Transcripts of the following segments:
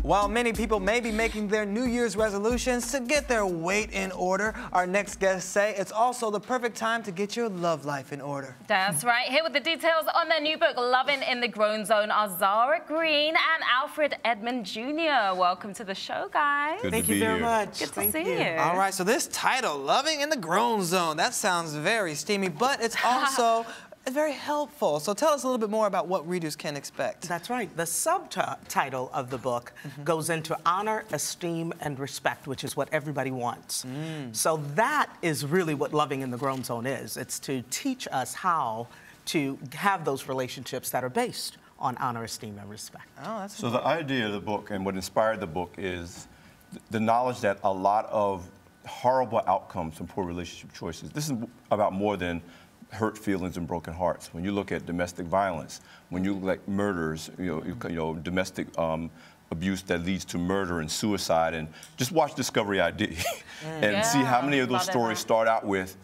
While many people may be making their New Year's resolutions to get their weight in order, our next guests say it's also the perfect time to get your love life in order. That's right. Here with the details on their new book, Loving in the Grown Zone, are Zara Green and Alfred Edmond Jr. Welcome to the show, guys. Good Thank you very much. Good to see you. All right, so this title, Loving in the Grown Zone, that sounds very steamy, but it's also very helpful. So tell us a little bit more about what readers can expect. That's right. The subtitle of the book goes into honor, esteem, and respect, which is what everybody wants. So that is really what Loving in the Grown Zone is. It's to teach us how to have those relationships that are based on honor, esteem, and respect. Oh, that's so the idea of the book and what inspired the book is the knowledge that a lot of horrible outcomes from poor relationship choices, this is about more than hurt feelings and broken hearts. When you look at domestic violence, when you look at murders, domestic abuse that leads to murder and suicide, and just watch Discovery ID and see how many of those stories start out with,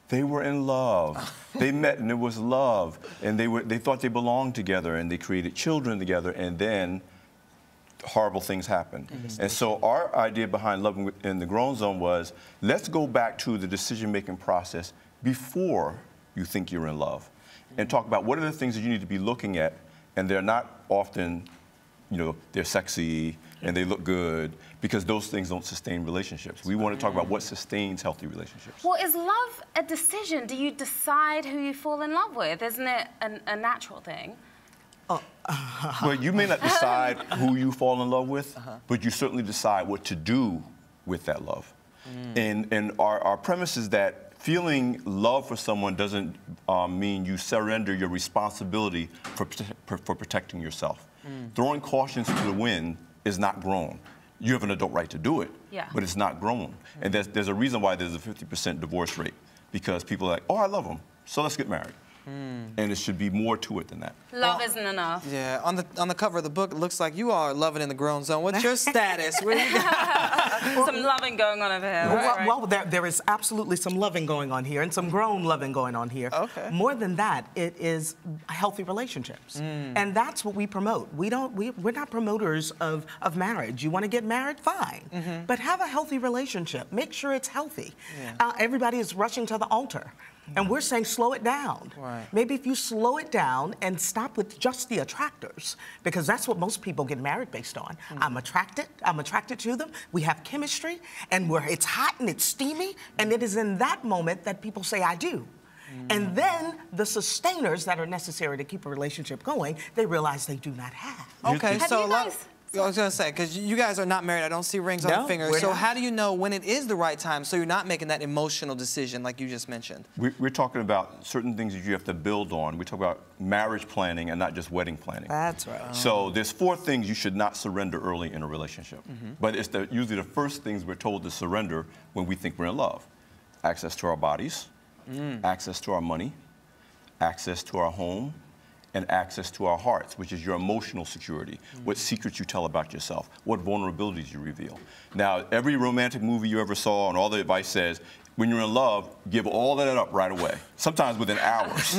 they were in love. They met and it was love, and they thought they belonged together, and they created children together, and then horrible things happened. And so our idea behind Loving in the Grown Zone was, let's go back to the decision-making process before you think you're in love, and talk about what are the things that you need to be looking at, and they're not often, they're sexy and they look good, because those things don't sustain relationships. We want to talk about what sustains healthy relationships. Well, is love a decision? Do you decide who you fall in love with? Isn't it a natural thing? Well, you may not decide who you fall in love with, but you certainly decide what to do with that love. And our premise is that feeling love for someone doesn't mean you surrender your responsibility for protecting yourself. Throwing cautions to the wind is not grown. You have an adult right to do it, but it's not grown. And there's a reason why there's a 50% divorce rate, because people are like, oh, I love him, so let's get married. And it should be more to it than that. Love isn't enough. Yeah, on the cover of the book, it looks like you are loving in the grown zone. What's your status? Where you Some loving going on over here. Well, there is absolutely some loving going on here, and some grown loving going on here. Okay. More than that, it is healthy relationships, and that's what we promote. We're not promoters of marriage. You want to get married, fine, but have a healthy relationship. Make sure it's healthy. Everybody is rushing to the altar. And we're saying slow it down. Right. Maybe if you slow it down and stop with just the attractors, because that's what most people get married based on. I'm attracted to them, we have chemistry, and it's hot and it's steamy, and it is in that moment that people say, I do. And then the sustainers that are necessary to keep a relationship going, they realize they do not have. Okay, so I was going to say, because you guys are not married, I don't see rings on the fingers. So how do you know when it is the right time so you're not making that emotional decision like you just mentioned? We're talking about certain things that you have to build on. We talk about marriage planning and not just wedding planning. That's right. So there's 4 things you should not surrender early in a relationship. But it's usually the first things we're told to surrender when we think we're in love. Access to our bodies, access to our money, access to our home, and access to our hearts, which is your emotional security, what secrets you tell about yourself, what vulnerabilities you reveal. Now, every romantic movie you ever saw and all the advice says, when you're in love, give all of that up right away, sometimes within hours.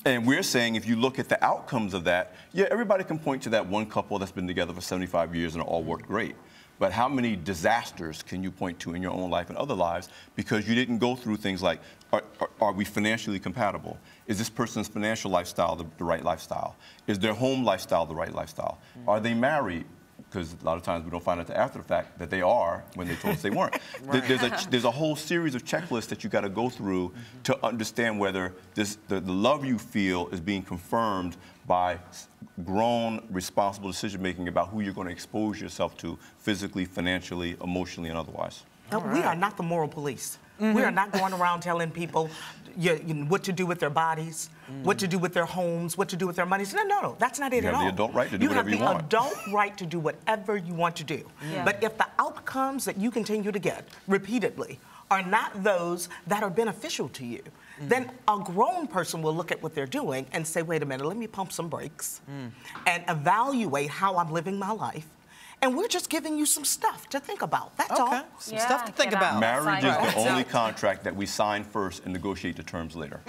And we're saying if you look at the outcomes of that, yeah, everybody can point to that one couple that's been together for 75 years and it all worked great. But how many disasters can you point to in your own life and other lives because you didn't go through things like, are we financially compatible? Is this person's financial lifestyle the right lifestyle? Is their home lifestyle the right lifestyle? Are they married? Because a lot of times we don't find out after the fact that they are when they told us they weren't. There's a whole series of checklists that you got to go through to understand whether the love you feel is being confirmed by grown, responsible decision-making about who you're going to expose yourself to physically, financially, emotionally, and otherwise. No, we are not the moral police. We are not going around telling people what to do with their bodies, what to do with their homes, what to do with their monies. No, that's not it at all. You have the adult right to do whatever you want. You have the adult right to do whatever you want to do. But if the outcomes that you continue to get repeatedly are not those that are beneficial to you, then a grown person will look at what they're doing and say, wait a minute, let me pump some brakes and evaluate how I'm living my life And we're just giving you some stuff to think about. That's all. Some stuff to think about. Marriage is the only contract that we sign first and negotiate the terms later.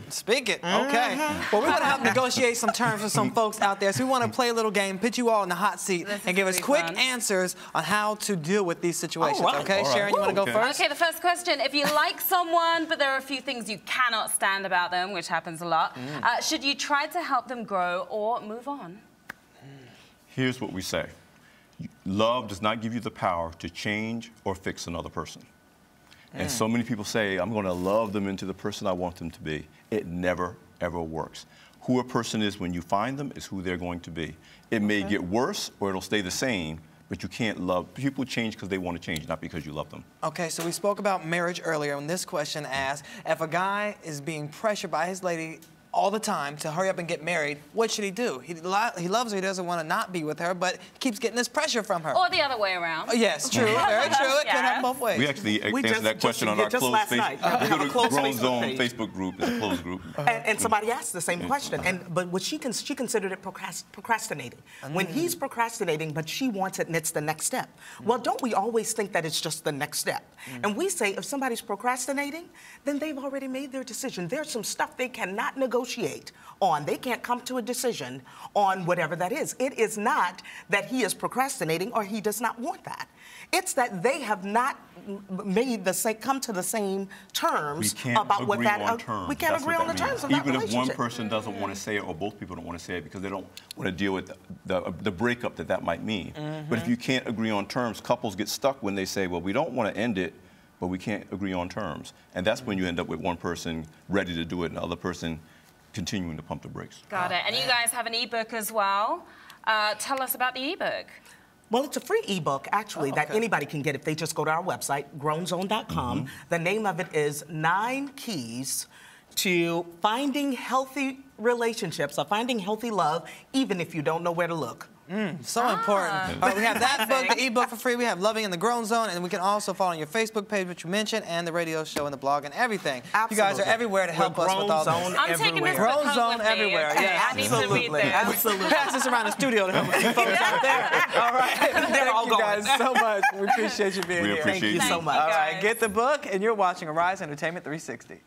Speak it. Okay. Well, we're going to help negotiate some terms for some folks out there. So we want to play a little game, put you all in the hot seat, and give us quick answers on how to deal with these situations. Okay, Sharon, you want to go first? Okay, the first question. If you like someone, but there are a few things you cannot stand about them, which happens a lot, should you try to help them grow or move on? Here's what we say. Love does not give you the power to change or fix another person. And so many people say, I'm going to love them into the person I want them to be. It never, ever works. Who a person is when you find them is who they're going to be. It may get worse or it'll stay the same, but you can't love. People change because they want to change, not because you love them. Okay, so we spoke about marriage earlier, and this question asks, if a guy is being pressured by his lady all the time to hurry up and get married, what should he do? He loves her, he doesn't want to not be with her, but he keeps getting this pressure from her. Or the other way around. Oh, yes, true, very true. It can happen both ways. We actually answered that question on our closed Facebook. We go to Grown Zone Facebook group. It's a closed group. And somebody asked the same question, but what she considered it procrastinating. When he's procrastinating, but she wants it and it's the next step. Well, don't we always think that it's just the next step? And we say if somebody's procrastinating, then they've already made their decision. There's some stuff they cannot negotiate on. They can't come to a decision on whatever that is. It is not that he is procrastinating or he does not want that. It's that they have not come to the same terms about what that. We can't agree on the terms of that relationship. Even if one person doesn't want to say it or both people don't want to say it because they don't want to deal with the breakup that might mean. But if you can't agree on terms, couples get stuck when they say, well, we don't want to end it, but we can't agree on terms. And that's when you end up with one person ready to do it and the other person continuing to pump the brakes. Got it. And you guys have an ebook as well. Tell us about the ebook. Well, it's a free ebook, actually, that anybody can get if they just go to our website, grownzone.com. The name of it is 9 Keys to Finding Healthy Relationships or Finding Healthy Love, even if you don't know where to look. So important. We have that book, the ebook for free. We have Loving in the Grown Zone, and we can also follow on your Facebook page, which you mentioned, and the radio show and the blog and everything. Absolutely. You guys are everywhere to help us with all this. I'm taking this Grown book Zone with me. everywhere. Okay, Yes, I need to read this. Absolutely. Pass this around the studio to help us keep folks out there. All right. Thank you guys so much. We appreciate you being here. We appreciate you so much. All right. Get the book, and you're watching Arise Entertainment 360.